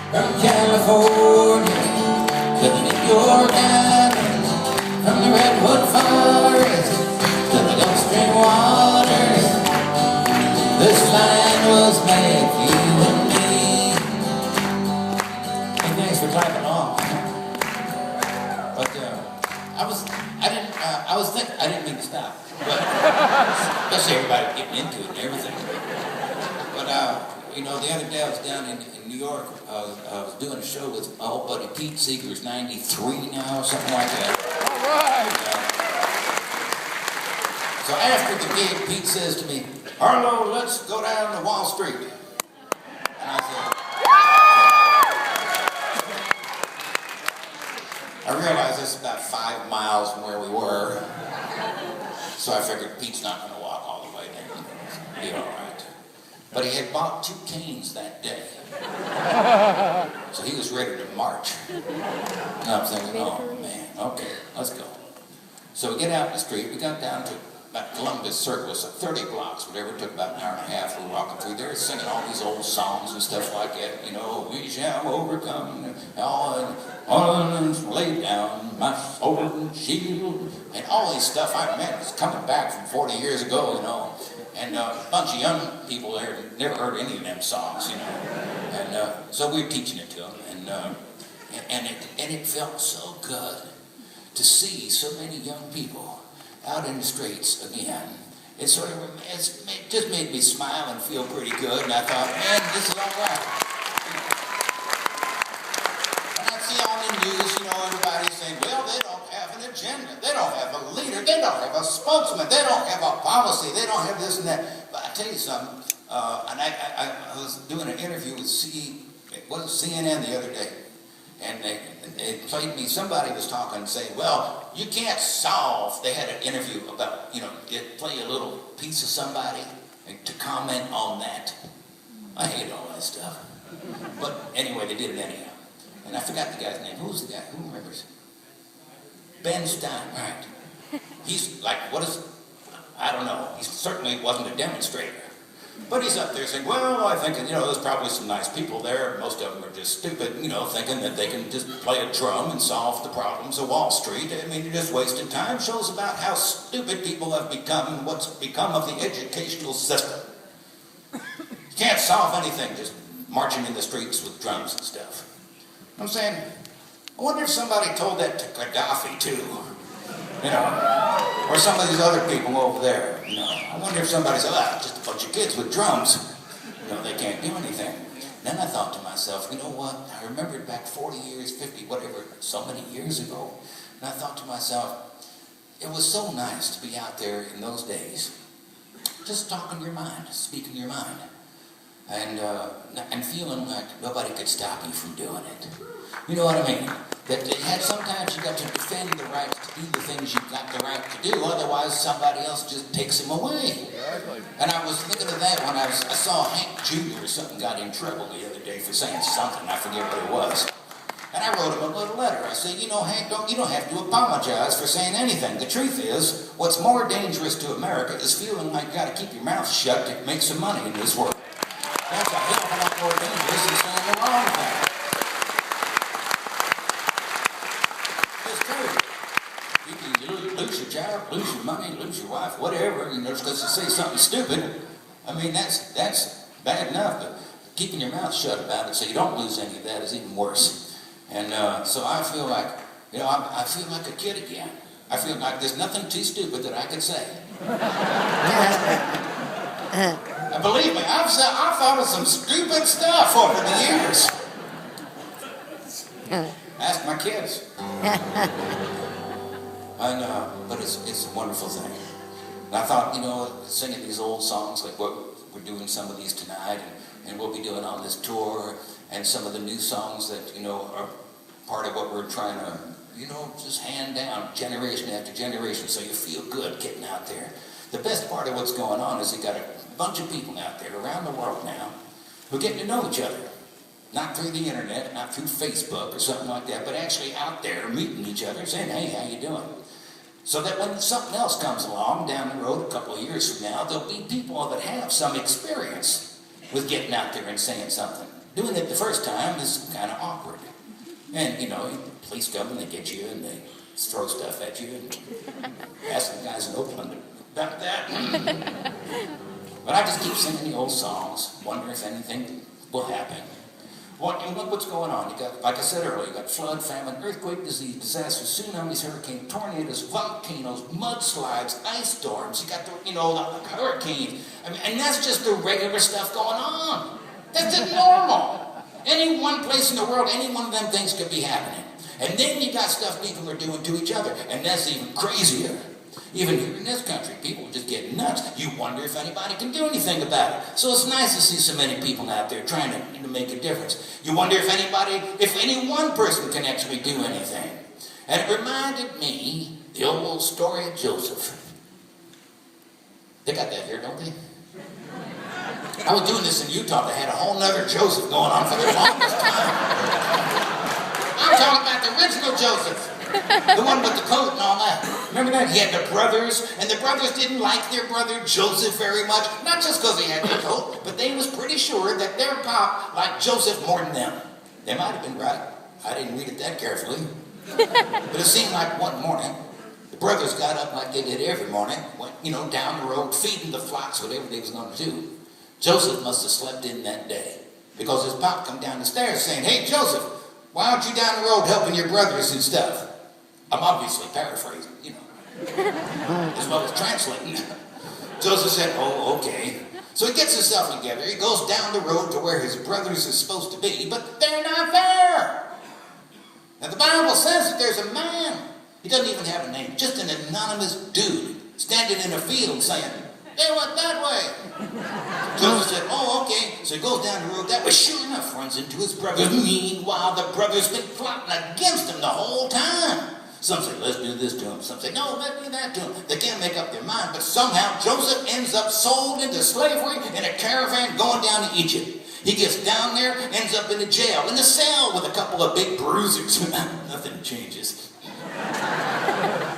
From California to the New York Islands, from the redwood forest to the Gulf Stream waters, this land was made for you and me. Hey, thanks for clapping along. But I didn't mean to stop. But especially everybody getting into it and everything. But you know, the other day I was down in New York. I was doing a show with my old buddy Pete Seeger, who's 93 now, or something like that. All right. So after the gig, Pete says to me, "Arlo, let's go down to Wall Street." And I said, I realized this is about 5 miles from where we were. So I figured Pete's not going to walk all the way there. He'd be all right. But he had bought 2 canes that day. So he was ready to march. And I'm thinking, oh man, okay, let's go. So we get out in the street. We got down to about Columbus Circle. It's 30 blocks, whatever. It took about an hour and a half. We were walking through there singing all these old songs and stuff like that. You know, we shall overcome all and lay down my sword and shield. And all this stuff I meant was coming back from 40 years ago, you know. And a bunch of young people there had never heard any of them songs, you know. And so we were teaching it to them. And it felt so good to see so many young people out in the streets again. It just made me smile and feel pretty good. And I thought, man, this is all right. And I see on the news, you know, everybody saying, well, they don't have an agenda. They don't have a leader. They don't have a spokesman. They don't have a policy. They don't have this and that. But I tell you something, and I was doing an interview with CNN the other day. And they played me, somebody was talking and saying, well, you can't solve, they had an interview about, you know, play a little piece of somebody and to comment on that. I hate all that stuff. But anyway, they did it anyhow. And I forgot the guy's name. Who's the guy? Who remembers? Ben Stein, right. He's like, I don't know. He certainly wasn't a demonstrator. But he's up there saying, well, I think, you know, there's probably some nice people there. Most of them are just stupid, you know, thinking that they can just play a drum and solve the problems of Wall Street. I mean, you're just wasting time. Shows about how stupid people have become and what's become of the educational system. You can't solve anything just marching in the streets with drums and stuff. I'm saying, I wonder if somebody told that to Gaddafi, too. You know, or some of these other people over there, you know. I wonder if somebody said, ah, just a bunch of kids with drums. You know, they can't do anything. Then I thought to myself, you know what? I remembered back 40 years, 50, whatever, so many years ago. And I thought to myself, it was so nice to be out there in those days, just talking your mind, speaking your mind, and feeling like nobody could stop you from doing it. You know what I mean? That sometimes you got to defend the right to do the things you've got the right to do, otherwise somebody else just takes them away. Exactly. And I was thinking of that when I saw Hank Jr. or something got in trouble the other day for saying something, I forget what it was. And I wrote him a little letter. I said, you know, Hank, you don't have to apologize for saying anything. The truth is, what's more dangerous to America is feeling like you got to keep your mouth shut to make some money in this world. That's a hell of a lot more dangerous than saying the wrong thing. You lose your job, lose your money, lose your wife, whatever, you know, just because you say something stupid. I mean, that's bad enough, but keeping your mouth shut about it so you don't lose any of that is even worse. And so I feel like, you know, I feel like a kid again. I feel like there's nothing too stupid that I could say. And believe me, I've thought of some stupid stuff over the years. Ask my kids. But it's a wonderful thing. And I thought, you know, singing these old songs, like what we're doing some of these tonight, and we'll be doing on this tour, and some of the new songs that, you know, are part of what we're trying to, you know, just hand down generation after generation so you feel good getting out there. The best part of what's going on is you got a bunch of people out there around the world now who are getting to know each other. Not through the internet, not through Facebook or something like that, but actually out there meeting each other, saying, hey, how you doing? So that when something else comes along down the road a couple of years from now, there'll be people that have some experience with getting out there and saying something. Doing it the first time is kind of awkward. And, you know, the police come and they get you and they throw stuff at you and ask the guys in Oakland about that. But I just keep singing the old songs, wonder if anything will happen. And look what's going on. You got, like I said earlier, you got flood, famine, earthquake, disease, disasters, tsunamis, hurricanes, tornadoes, volcanoes, mudslides, ice storms. You got the hurricanes. I mean, and that's just the regular stuff going on. That's just normal. Any one place in the world, any one of them things could be happening. And then you got stuff people are doing to each other, and that's even crazier. Even here in this country, people just get nuts. You wonder if anybody can do anything about it. So it's nice to see so many people out there trying to make a difference. You wonder if any one person can actually do anything. And it reminded me the old story of Joseph. They got that here, don't they? I was doing this in Utah. They had a whole nother Joseph going on for the longest time. I'm talking about the original Joseph. The one with the coat and all that. Remember that? He had the brothers, and the brothers didn't like their brother Joseph very much. Not just because he had the coat, but they was pretty sure that their pop liked Joseph more than them. They might have been right. I didn't read it that carefully. But it seemed like one morning, the brothers got up like they did every morning, went, down the road, feeding the flocks, whatever they was going to do. Joseph must have slept in that day, because his pop come down the stairs saying, "Hey, Joseph, why aren't you down the road helping your brothers and stuff?" I'm obviously paraphrasing, as well as translating. Joseph said, "Oh, okay." So he gets himself together. He goes down the road to where his brothers are supposed to be, but they're not there. Now, the Bible says that there's a man. He doesn't even have a name, just an anonymous dude standing in a field saying, "They went that way." Joseph said, "Oh, okay." So he goes down the road that way. Sure enough, runs into his brothers. Meanwhile, the brothers been plotting against him the whole time. Some say, "Let's do this to him." Some say, "No, let's do that to him." They can't make up their mind, but somehow Joseph ends up sold into slavery in a caravan going down to Egypt. He gets down there, ends up in a jail, in a cell with a couple of big bruisers. Nothing changes.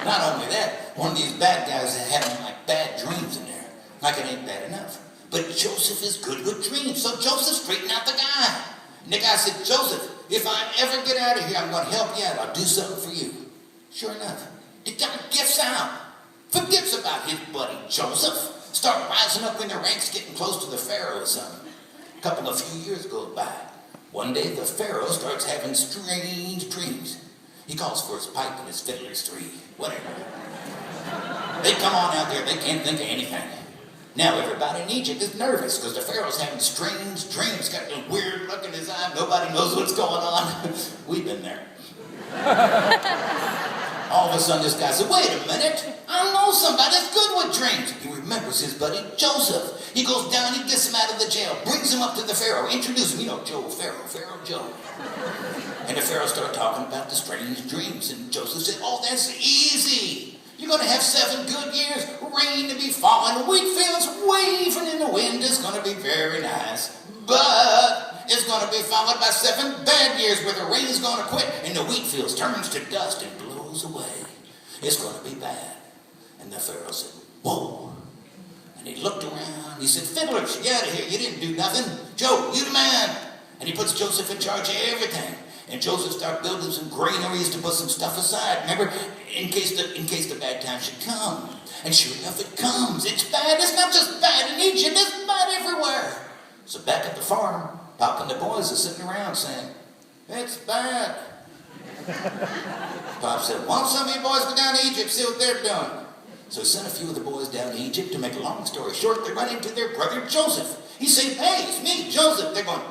Not only that, one of these bad guys had having like bad dreams in there. Like it ain't bad enough. But Joseph is good with dreams, so Joseph straightened out the guy. And the guy said, "Joseph, if I ever get out of here, I'm going to help you out. I'll do something for you." Sure enough, the guy gets out, forgets about his buddy Joseph, start rising up in the ranks, getting close to the Pharaoh or something. A few years go by. One day the Pharaoh starts having strange dreams. He calls for his pipe and his fiddler's three, whatever. They come on out there, they can't think of anything. Now everybody in Egypt is nervous because the Pharaoh's having strange dreams, got a weird look in his eye, nobody knows what's going on. We've been there. All of a sudden this guy said, "Wait a minute, I know somebody that's good with dreams." He remembers his buddy Joseph. He goes down, he gets him out of the jail, brings him up to the Pharaoh, introduces him, Joe, Pharaoh Joe. And the Pharaoh started talking about the strange dreams, and Joseph said, "Oh, that's easy. You're going to have 7 good years, rain to be falling, wheat fields waving in the wind. It's going to be very nice. But it's going to be followed by 7 bad years where the rain's going to quit and the wheat fields turns to dust and blows away. It's going to be bad." And the Pharaoh said, "Whoa." And he looked around. He said, "Fiddlers, get out of here. You didn't do nothing. Joe, you the man." And he puts Joseph in charge of everything. And Joseph started building some granaries to put some stuff aside, remember, in case the bad time should come. And sure enough, it comes. It's bad. It's not just bad in Egypt. It's bad everywhere. So back at the farm, Pop and the boys are sitting around saying, "It's bad." Pop said, "Why don't some of you boys go down to Egypt, see what they're doing?" So he sent a few of the boys down to Egypt. To make a long story short, they run into their brother Joseph. He said, "Hey, it's me, Joseph." They're going,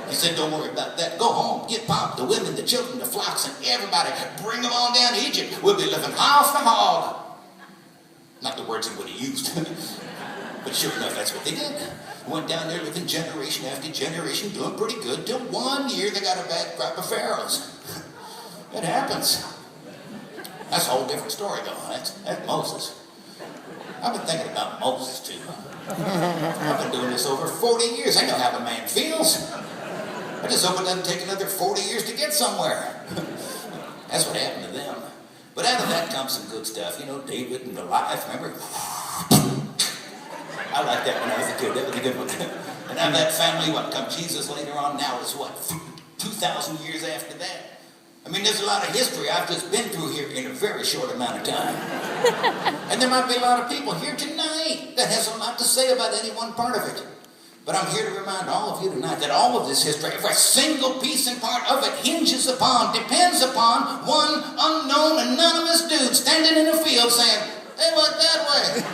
He said, "Don't worry about that. Go home, get Pop, the women, the children, the flocks, and everybody. Bring them on down to Egypt. We'll be living hog for hog." Not the words he would have used. But sure enough, that's what they did. Went down there living generation after generation, doing pretty good, till one year they got a bad crop of pharaohs. It happens. That's a whole different story, though. That's Moses. I've been thinking about Moses, too. I've been doing this over 40 years. I know how the man feels. I just hope it doesn't take another 40 years to get somewhere. That's what happened to them. But out of that comes some good stuff. David and Goliath, remember? I liked that when I was a kid. That was a good one. And now that family, what, come Jesus later on, now is what, 2,000 years after that? I mean, there's a lot of history I've just been through here in a very short amount of time. And there might be a lot of people here tonight that has a lot to say about any one part of it. But I'm here to remind all of you tonight that all of this history, every single piece and part of it hinges upon, depends upon one unknown, anonymous dude standing in a field saying, "They went that way."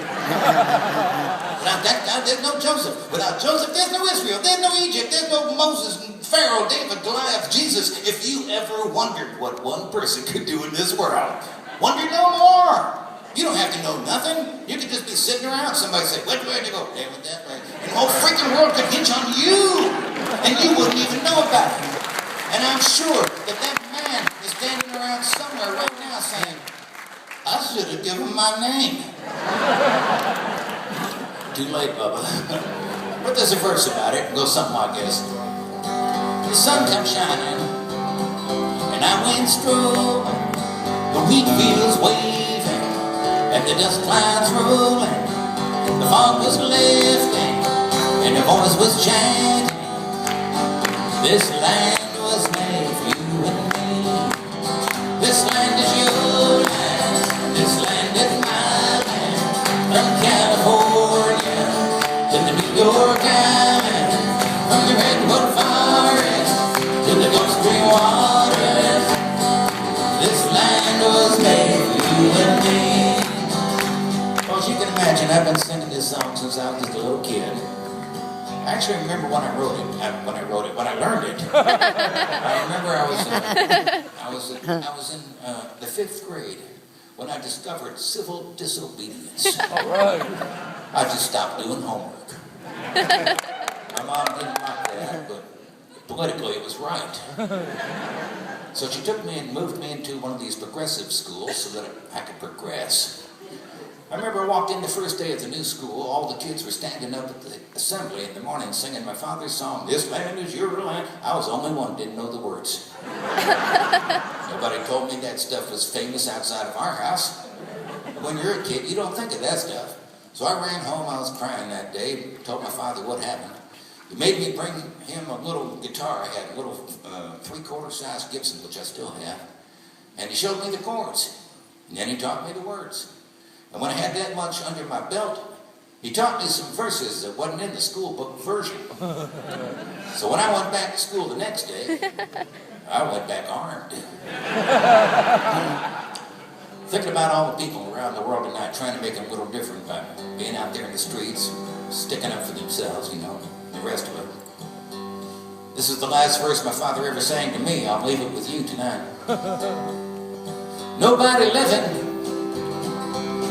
Without that guy, there's no Joseph. Without Joseph, there's no Israel. There's no Egypt. There's no Moses and Pharaoh, David, Goliath, Jesus. If you ever wondered what one person could do in this world, wonder no more. You don't have to know nothing. You could just be sitting around. Somebody say, "Which way to go?" "They went that way." And the whole freaking world could hinge on you. And you wouldn't even know about it. And I'm sure that that man is standing around somewhere right now saying, "I should have given him my name." Too late, Bubba. But there's a verse about it. It goes something like this. The sun comes shining, and I went strolling, the wheat fields waving, and the dust clouds rolling. The fog was lifting, and the voice was chanting. This land was made for you and me. This land is your land. This land is my land. From California to the New York Island, from the redwood forest to the Gulf Stream waters. This land was made for you and me. Well, as you can imagine, I've been singing this song since I was just a little kid. I actually remember when I wrote it. When I learned it. I remember I was in the 5th grade when I discovered civil disobedience. All right. I just stopped doing homework. My mom didn't like that, but politically it was right. So she took me and moved me into one of these progressive schools so that I could progress. I remember I walked in the first day of the new school. All the kids were standing up at the assembly in the morning singing my father's song, "This land is your land." I was the only one who didn't know the words. Nobody told me that stuff was famous outside of our house. When you're a kid, you don't think of that stuff. So I ran home. I was crying that day. Told my father what happened. He made me bring him a little guitar. I had a little 3/4 size Gibson, which I still have. And he showed me the chords. And then he taught me the words. And when I had that much under my belt, he taught me some verses that wasn't in the school book version. So when I went back to school the next day, I went back armed. Thinking about all the people around the world tonight, trying to make them a little different by being out there in the streets, sticking up for themselves, you know, the rest of them. This is the last verse my father ever sang to me. I'll leave it with you tonight. Nobody living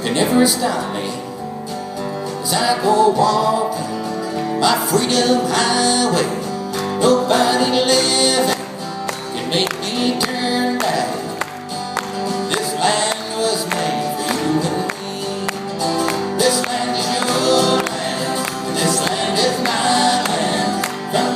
can never stop me as I go walking my freedom highway. Nobody living can make me turn back. This land was made for you and me. This land is your land, and this land is my land. From